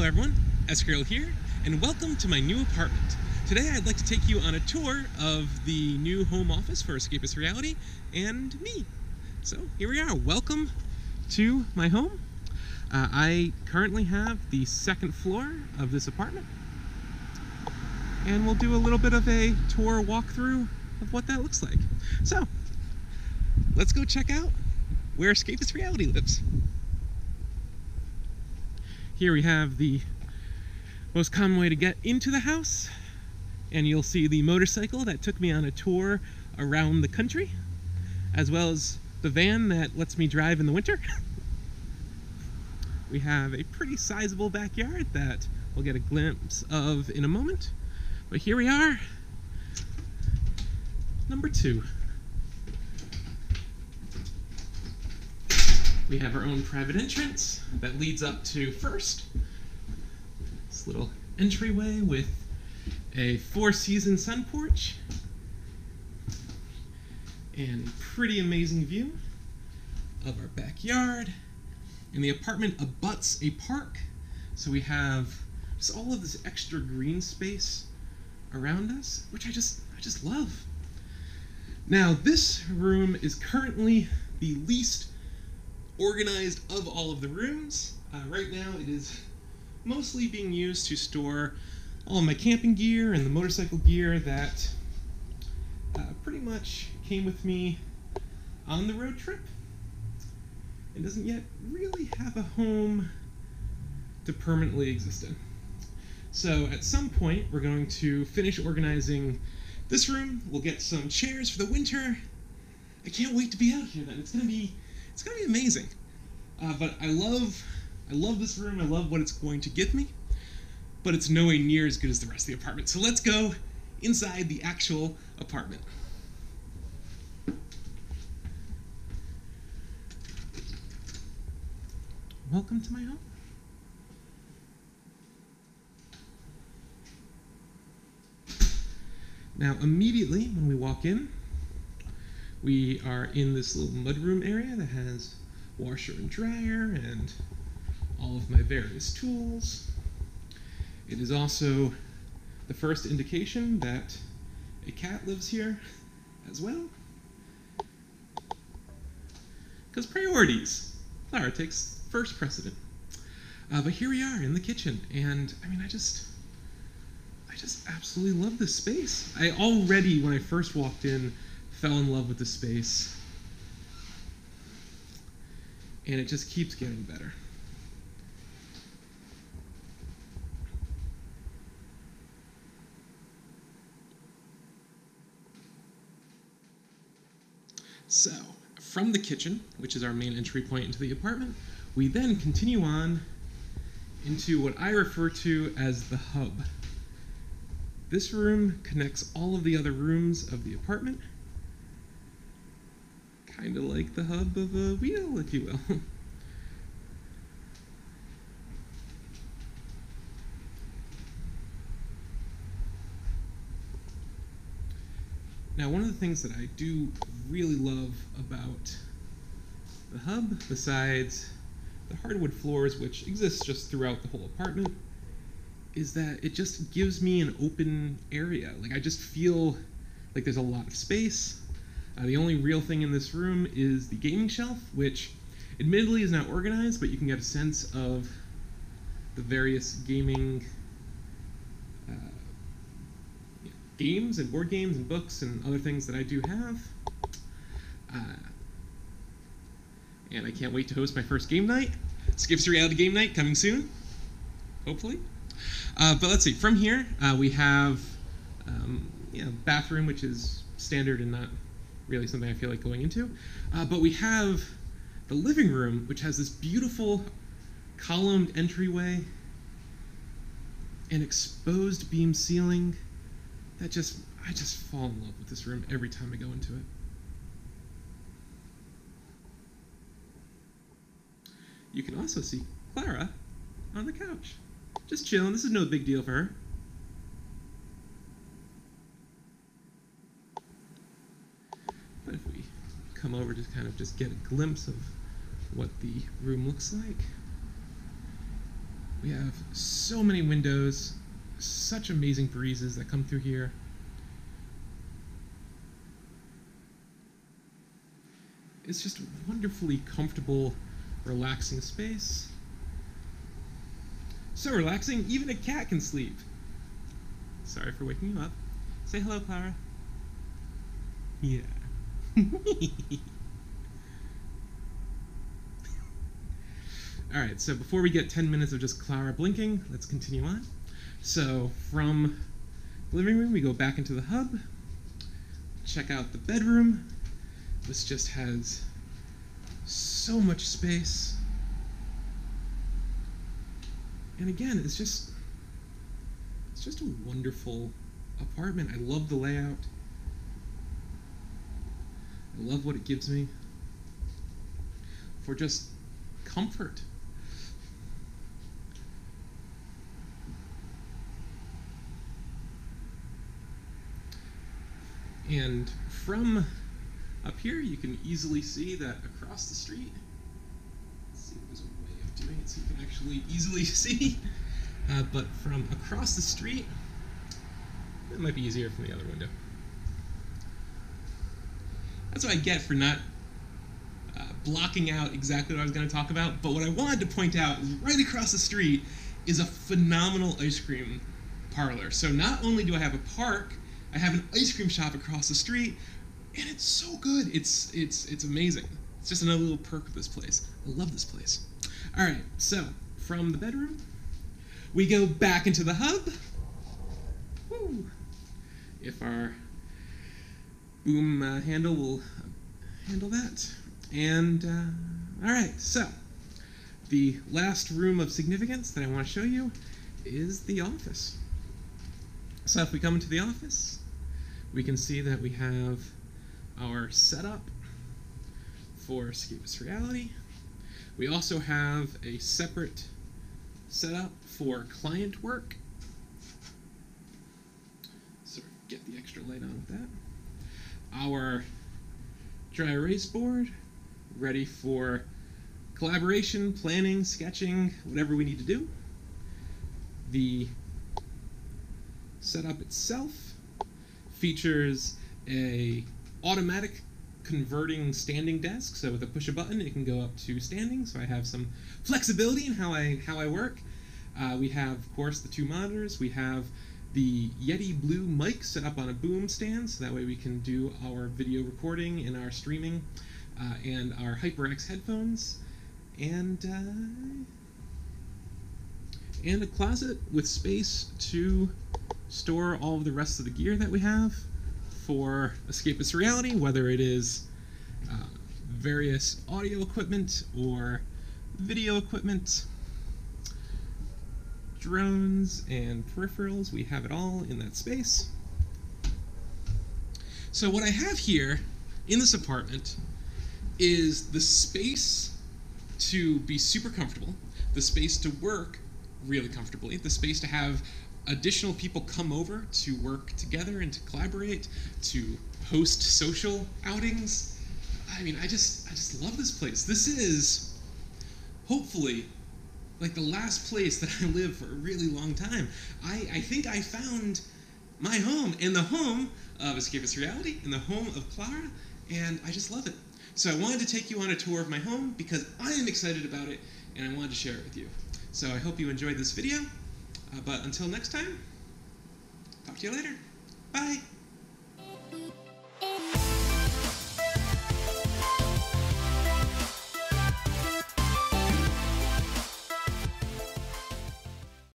Hello everyone, Escreal here, and welcome to my new apartment. Today I'd like to take you on a tour of the new home office for Escapist Reality and me. So here we are, welcome to my home. I currently have the second floor of this apartment, and we'll do a little bit of a tour walkthrough of what that looks like. So, let's go check out where Escapist Reality lives. Here we have the most common way to get into the house, and you'll see the motorcycle that took me on a tour around the country, as well as the van that lets me drive in the winter. We have a pretty sizable backyard that we'll get a glimpse of in a moment. But here we are, number 2. We have our own private entrance that leads up to first. This little entryway with a 4-season sun porch and pretty amazing view of our backyard. And the apartment abuts a park, so we have just all of this extra green space around us, which I just love. Now, this room is currently the least organized of all of the rooms. Right now it is mostly being used to store all of my camping gear and the motorcycle gear that pretty much came with me on the road trip. It doesn't yet really have a home to permanently exist in. So at some point we're going to finish organizing this room. We'll get some chairs for the winter. I can't wait to be out here then. It's gonna be amazing. But I love this room. I love what it's going to give me, but it's nowhere near as good as the rest of the apartment. So let's go inside the actual apartment. Welcome to my home. Now, immediately when we walk in, we are in this little mudroom area that has washer and dryer and all of my various tools. It is also the first indication that a cat lives here as well. Because priorities. Clara takes first precedent. But here we are in the kitchen, and I mean, I just absolutely love this space. I already, when I first walked in, fell in love with the space, and it just keeps getting better. So, from the kitchen, which is our main entry point into the apartment, we then continue on into what I refer to as the hub. This room connects all of the other rooms of the apartment, kind of like the hub of a wheel, if you will. Now, one of the things that I do really love about the hub, besides the hardwood floors, which exist just throughout the whole apartment, is that it just gives me an open area. Like, I just feel like there's a lot of space. The only real thing in this room is the gaming shelf, which admittedly is not organized, but you can get a sense of the various gaming games and board games and books and other things that I do have. And I can't wait to host my first game night. Escapist Reality game night coming soon, hopefully. But let's see, from here we have bathroom, which is standard and not really something I feel like going into. But we have the living room, which has this beautiful columned entryway and exposed beam ceiling that I just fall in love with this room every time I go into it. You can also see Clara on the couch, just chilling. This is no big deal for her. But if we come over to kind of just get a glimpse of what the room looks like, We have so many windows, such amazing breezes that come through here. It's just a wonderfully comfortable, relaxing space. So relaxing, even a cat can sleep. Sorry for waking you up. Say hello, Clara. Yeah. Alright, so before we get 10 minutes of just Clara blinking, let's continue on. So from the living room, we go back into the hub, check out the bedroom. This just has so much space. And again, it's just a wonderful apartment. I love the layout. I love what it gives me for just comfort. And from up here, you can easily see that across the street, let's see if there's a way of doing it so you can actually easily see, but from across the street, it might be easier from the other window. That's what I get for not blocking out exactly what I was going to talk about, but what I wanted to point out is right across the street is a phenomenal ice cream parlor. So not only do I have a park, I have an ice cream shop across the street, and it's so good. It's amazing. It's just another little perk of this place. I love this place. All right, so from the bedroom, we go back into the hub. Woo. If our boom handle will handle that. And all right, so the last room of significance that I want to show you is the office. So if we come into the office, we can see that we have our setup for Escapist Reality. We also have a separate setup for client work. So get the extra light on with that. Our dry erase board, ready for collaboration, planning, sketching, whatever we need to do. The setup itself features a automatic converting standing desk, so with a push a button it can go up to standing, so I have some flexibility in how I work. We have, of course, the two monitors. We have the Yeti Blue mic set up on a boom stand, so that way we can do our video recording and our streaming, and our HyperX headphones, and a closet with space to store all of the rest of the gear that we have for Escapist Reality, whether it is various audio equipment or video equipment, drones and peripherals. We have it all in that space. So what I have here in this apartment is the space to be super comfortable, the space to work really comfortably, the space to have additional people come over to work together and to collaborate, to host social outings. I mean, I just love this place. This is hopefully like the last place that I lived for a really long time. I think I found my home, and the home of Escapist Reality, and the home of Clara, and I just love it. So I wanted to take you on a tour of my home because I am excited about it, and I wanted to share it with you. So I hope you enjoyed this video. But until next time, talk to you later. Bye.